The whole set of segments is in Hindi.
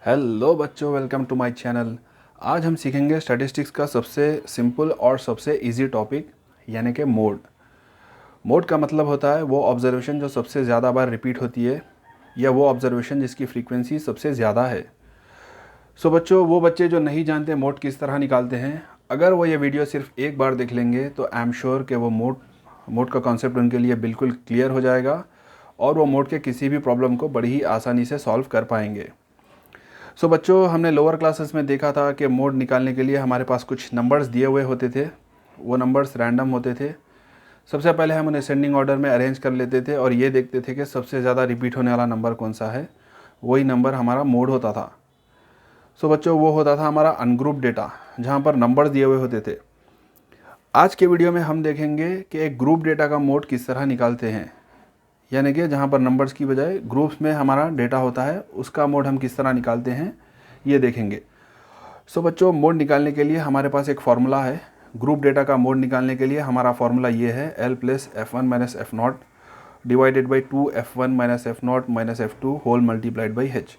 हेलो बच्चों, वेलकम टू माय चैनल। आज हम सीखेंगे स्टैटिस्टिक्स का सबसे सिंपल और सबसे इजी टॉपिक यानी कि मोड। मोड का मतलब होता है वो ऑब्जर्वेशन जो सबसे ज़्यादा बार रिपीट होती है या वो ऑब्जर्वेशन जिसकी फ्रीक्वेंसी सबसे ज़्यादा है। सो बच्चों, वो बच्चे जो नहीं जानते मोड किस तरह निकालते हैं, अगर वो ये वीडियो सिर्फ एक बार देख लेंगे तो आई एम श्योर कि वो मोड का कॉन्सेप्ट उनके लिए बिल्कुल क्लियर हो जाएगा और वो मोड के किसी भी प्रॉब्लम को बड़ी ही आसानी से सॉल्व कर पाएंगे। सो बच्चों, हमने लोअर क्लासेस में देखा था कि मोड निकालने के लिए हमारे पास कुछ नंबर्स दिए हुए होते थे। वो नंबर्स रैंडम होते थे। सबसे पहले हम उन्हें असेंडिंग ऑर्डर में अरेंज कर लेते थे और ये देखते थे कि सबसे ज़्यादा रिपीट होने वाला नंबर कौन सा है, वही नंबर हमारा मोड होता था। सो बच्चों, वो होता था हमारा अनग्रुप डेटा, जहाँ पर नंबर दिए हुए होते थे। आज के वीडियो में हम देखेंगे कि एक ग्रुप डेटा का मोड किस तरह निकालते हैं, यानी कि जहाँ पर नंबर्स की बजाय ग्रुप्स में हमारा डेटा होता है, उसका मोड हम किस तरह निकालते हैं ये देखेंगे। सो बच्चों, मोड निकालने के लिए हमारे पास एक फार्मूला है। ग्रुप डेटा का मोड निकालने के लिए हमारा फार्मूला ये है, L plus F1 minus F0 divided by 2F1 minus F0 minus F2 whole multiplied by H।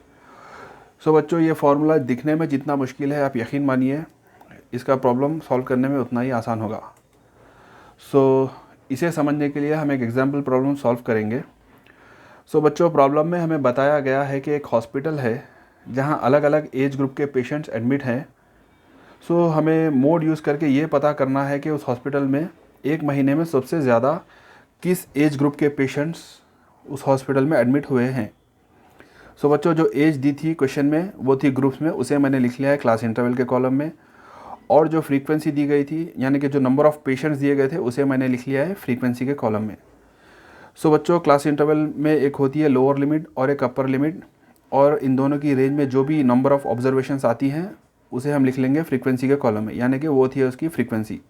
So बच्चों, ये फार्मूला दिखने में जितना मुश्किल है, आप यकीन मानिए इसका प्रॉब्लम सॉल्व करने में उतना ही आसान होगा। सो इसे समझने के लिए हम एक एग्जाम्पल प्रॉब्लम सॉल्व करेंगे। सो बच्चों, प्रॉब्लम में हमें बताया गया है कि एक हॉस्पिटल है जहां अलग अलग एज ग्रुप के पेशेंट्स एडमिट हैं। सो हमें मोड यूज़ करके ये पता करना है कि उस हॉस्पिटल में एक महीने में सबसे ज़्यादा किस एज ग्रुप के पेशेंट्स उस हॉस्पिटल में एडमिट हुए हैं। सो बच्चों, जो एज दी थी क्वेश्चन में वो थी ग्रुप्स में, उसे मैंने लिख लिया है क्लास इंटरवल के कॉलम में। और जो फ्रीक्वेंसी दी गई थी यानी कि जो नंबर ऑफ़ पेशेंट्स दिए गए थे उसे मैंने लिख लिया है फ्रीक्वेंसी के कॉलम में। सो बच्चों, क्लास इंटरवल में एक होती है लोअर लिमिट और एक अपर लिमिट, और इन दोनों की रेंज में जो भी नंबर ऑफ़ ऑब्जर्वेशंस आती हैं उसे हम लिख लेंगे फ्रीक्वेंसी के कॉलम में, यानी कि वो थी उसकी फ्रीक्वेंसी।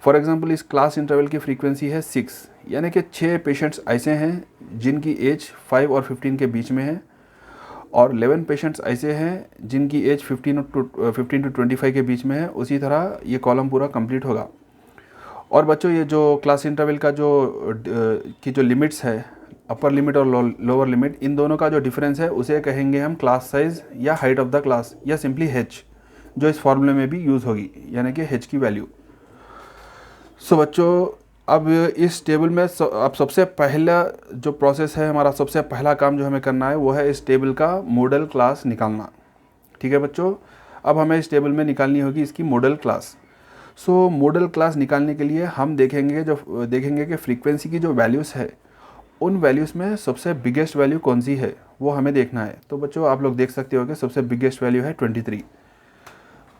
फॉर एग्जांपल, इस क्लास इंटरवल की फ्रीक्वेंसी है 6, यानी कि 6 पेशेंट्स ऐसे हैं जिनकी एज 5 और 15 के बीच में है, और 11 पेशेंट्स ऐसे हैं जिनकी एज 15 टू 25 के बीच में है। उसी तरह ये कॉलम पूरा कंप्लीट होगा। और बच्चों, ये जो क्लास इंटरवल का जो लिमिट्स है, अपर लिमिट और लोअर लिमिट, इन दोनों का जो डिफरेंस है उसे कहेंगे हम क्लास साइज़ या हाइट ऑफ द क्लास या सिंपली H, जो इस फॉर्मूले में भी यूज़ होगी, यानी कि H की वैल्यू। सो बच्चों, अब इस टेबल में अब सबसे पहला जो प्रोसेस है, हमारा सबसे पहला काम जो हमें करना है वो है इस टेबल का मॉडल क्लास निकालना। ठीक है बच्चों, अब हमें इस टेबल में निकालनी होगी इसकी मॉडल क्लास। सो मॉडल क्लास निकालने के लिए हम देखेंगे कि फ्रीक्वेंसी की जो वैल्यूज़ है उन वैल्यूज़ में सबसे बिगेस्ट वैल्यू कौन सी है वो हमें देखना है। तो बच्चों, आप लोग देख सकते हो कि सबसे बिगेस्ट वैल्यू है 23।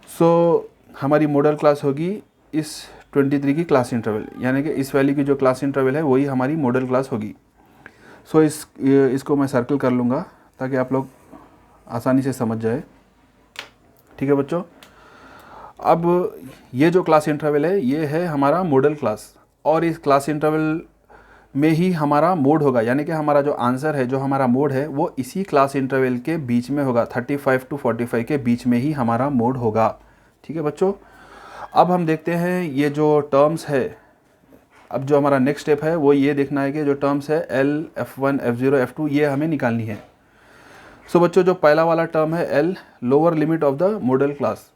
सो हमारी मॉडल क्लास होगी इस 23 की क्लास इंटरवल, यानी कि इस वैल्यू की जो क्लास इंटरवल है वही हमारी मॉडल क्लास होगी। सो इसको मैं सर्कल कर लूँगा ताकि आप लोग आसानी से समझ जाए। ठीक है बच्चों, अब ये जो क्लास इंटरवल है ये है हमारा मॉडल क्लास, और इस क्लास इंटरवल में ही हमारा मोड होगा, यानी कि हमारा जो आंसर है, जो हमारा मोड है, वो इसी क्लास इंटरवल के बीच में होगा। 35 टू 45 के बीच में ही हमारा मोड होगा। ठीक है बच्चों, अब हम देखते हैं ये जो टर्म्स है। अब जो हमारा नेक्स्ट स्टेप है वो ये देखना है कि जो टर्म्स है L, F1, F0, F2 ये हमें निकालनी है। सो बच्चों, जो पहला वाला टर्म है L, lower limit of the modal class.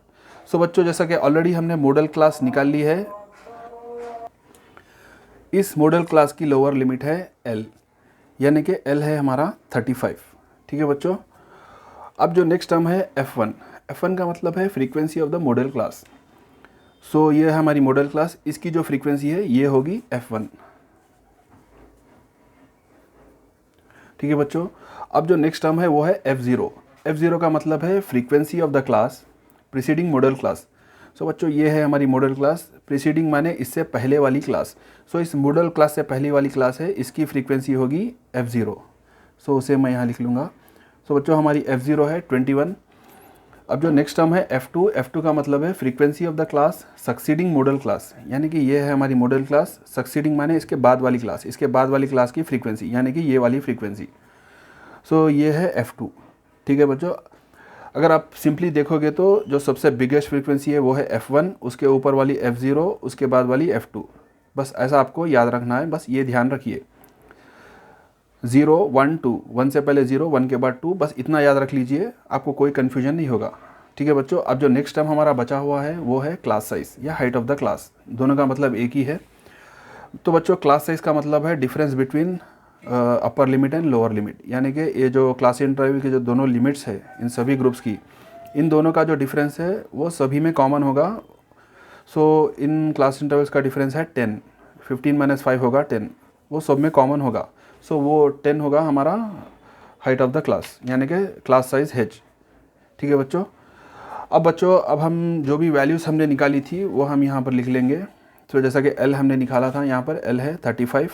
So बच्चों, जैसा कि ऑलरेडी हमने मॉडल क्लास निकाल ली है, इस मॉडल क्लास की लोअर लिमिट है L, यानी कि L है हमारा 35। ठीक है बच्चों, अब जो नेक्स्ट टर्म है F1 का मतलब है frequency of the modal class. So ये है हमारी मॉडल क्लास, इसकी जो फ्रीक्वेंसी है ये होगी F1। ठीक है बच्चों, अब जो नेक्स्ट टर्म है वो है F0 का मतलब है frequency of the class preceding modal class. So बच्चों, ये है हमारी मॉडल क्लास, प्रीसीडिंग माने इससे पहले वाली क्लास। सो इस मॉडल क्लास से पहली वाली क्लास है, इसकी फ्रीक्वेंसी होगी F0। सो उसे मैं यहाँ लिख लूँगा। सो बच्चों, हमारी F0 है 21। अब जो नेक्स्ट टर्म है F2 का मतलब है frequency of the class succeeding model class, यानी कि ये है हमारी मॉडल क्लास। सक्सीडिंग माने इसके बाद वाली क्लास की फ्रीक्वेंसी, यानी कि ये वाली फ्रीक्वेंसी। सो ये है F2। ठीक है बच्चों, अगर आप सिंपली देखोगे तो जो सबसे बिगेस्ट फ्रीक्वेंसी है वो है F1, उसके ऊपर वाली F0, उसके बाद वाली F2। बस ऐसा आपको याद रखना है, बस ये ध्यान रखिए। 0 1 2, 1 से पहले 0, 1 के बाद 2, बस इतना याद रख लीजिए, आपको कोई कन्फ्यूजन नहीं होगा। ठीक है बच्चों, अब जो नेक्स्ट टर्म हमारा बचा हुआ है वो है क्लास साइज़ या हाइट ऑफ द क्लास। दोनों का मतलब एक ही है। तो बच्चों क्लास साइज़ का मतलब है difference between upper limit and lower limit, यानी कि ये जो क्लास इंटरवल के जो दोनों लिमिट्स है इन सभी ग्रुप्स की, इन दोनों का जो डिफरेंस है वो सभी में कॉमन होगा। सो इन क्लास इंटरवल्स का डिफरेंस है 10, 15 - 5 होगा 10, वो सब में कॉमन होगा। सो वो 10 होगा हमारा हाइट ऑफ द क्लास, यानी कि क्लास साइज h। ठीक है बच्चों, अब बच्चों अब हम जो भी वैल्यूज़ हमने निकाली थी वो हम यहाँ पर लिख लेंगे। तो जैसा कि L हमने निकाला था, यहाँ पर L है 35,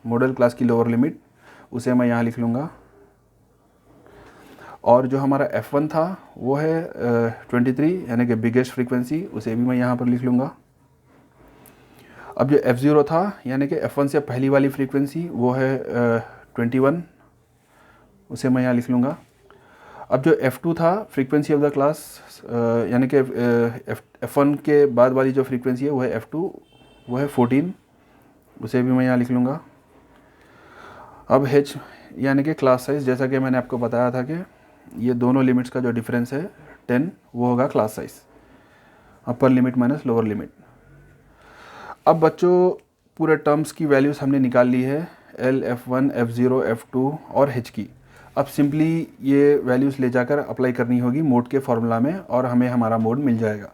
मॉडल क्लास की लोअर लिमिट, उसे मैं यहाँ लिख लूँगा। और जो हमारा F1 था वो है 23, यानी कि बिगेस्ट फ्रीक्वेंसी, उसे भी मैं यहाँ पर लिख लूँगा। अब जो F0 था, यानी कि F1 से पहली वाली फ्रीक्वेंसी, वो है 21, उसे मैं यहाँ लिख लूँगा। अब जो F2 था, फ्रीक्वेंसी ऑफ द क्लास, यानी कि F1 के बाद वाली जो फ्रीक्वेंसी है वो है F2, वो है 14, उसे भी मैं यहाँ लिख लूँगा। अब H यानी कि क्लास साइज़, जैसा कि मैंने आपको बताया था कि ये दोनों लिमिट्स का जो डिफरेंस है 10, वो होगा class size, upper limit minus lower limit. अब बच्चों पूरे टर्म्स की वैल्यूज़ हमने निकाल ली है, L, F1, F0, F2 और H की। अब सिंपली ये वैल्यूज़ ले जाकर अप्लाई करनी होगी मोड के फॉर्मूला में और हमें हमारा मोड मिल जाएगा।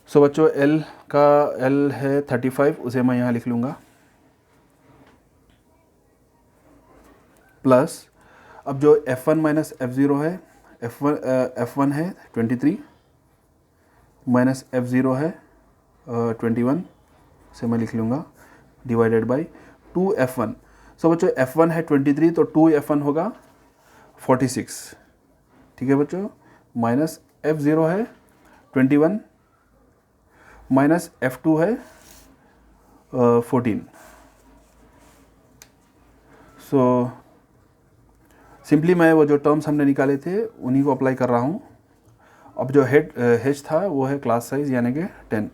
सो बच्चों L है 35, उसे मैं यहाँ लिख लूँगा, प्लस अब जो F1 माइनस F0 है, F1 है 23 माइनस F0 है 21, से मैं लिख लूँगा, डिवाइडेड बाई 2F1। सो बच्चों F1 है 23, तो 2F1 होगा 46। ठीक है बच्चों, माइनस F0 है 21 माइनस F2 है 14। सो सिंपली मैं वो जो टर्म्स हमने निकाले थे उन्हीं को अप्लाई कर रहा हूँ। अब जो H था वो है क्लास साइज, यानी कि 10।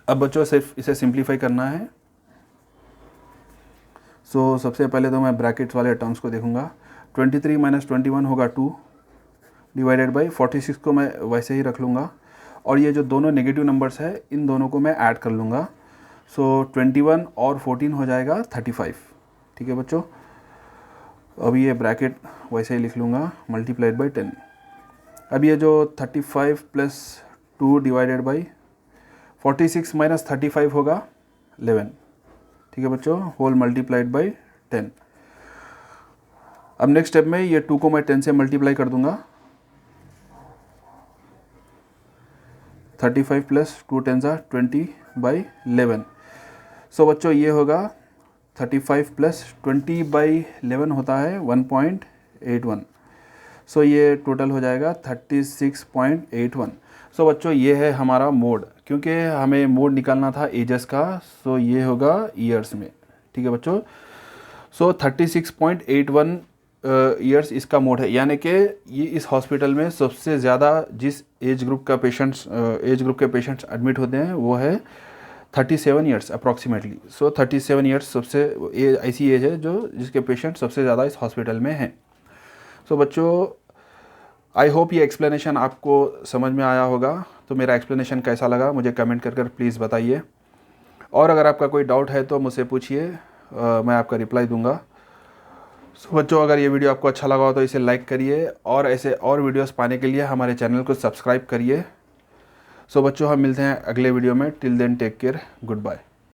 अब बच्चों सिर्फ इसे सिंप्लीफाई करना है। सो सबसे पहले तो मैं ब्रैकेट्स वाले टर्म्स को देखूंगा। 23 माइनस 21 होगा 2, डिवाइडेड बाई 46 को मैं वैसे ही रख लूँगा, और ये जो दोनों नेगेटिव नंबर्स है इन दोनों को मैं ऐड कर लूँगा। सो 21 और 14 हो जाएगा 35। ठीक है बच्चों, अब ये ब्रैकेट वैसे ही लिख लूँगा, मल्टीप्लाइड बाई 10। अब ये जो 35 प्लस 2 डिवाइडेड बाई 46 माइनस 35 होगा 11। ठीक है बच्चों, होल मल्टीप्लाइड बाई 10। अब नेक्स्ट स्टेप में ये 2 को मैं 10 से मल्टीप्लाई कर दूंगा। 35 प्लस 2 10 20 बाई 11। सो बच्चों ये होगा 35 प्लस 20 बाई 11 होता है 1.81। सो ये टोटल हो जाएगा 36.81। सो बच्चों ये है हमारा मोड, क्योंकि हमें मोड निकालना था एजेस का, सो ये होगा ईयर्स में। ठीक है बच्चों, सो 36.81 ईयर्स इसका मोड है, यानी कि ये इस हॉस्पिटल में सबसे ज़्यादा जिस एज ग्रुप के पेशेंट्स एडमिट होते हैं वो है 37 ईयर्स अप्रॉक्सीमेटली। सो 37 ईयर्स सबसे ऐसी एज है जो जिसके पेशेंट सबसे ज़्यादा इस हॉस्पिटल में हैं। सो बच्चों आई होप ये एक्सप्लेनेशन आपको समझ में आया होगा। तो मेरा एक्सप्लेनेशन कैसा लगा मुझे कमेंट कर प्लीज़ बताइए, और अगर आपका कोई डाउट है तो मुझसे पूछिए, मैं आपका रिप्लाई दूंगा। सो बच्चों अगर ये वीडियो आपको अच्छा लगा हो तो इसे लाइक करिए, और ऐसे और वीडियोस पाने के लिए हमारे चैनल को सब्सक्राइब करिए। सो बच्चों हम मिलते हैं अगले वीडियो में। Till then take care, good bye.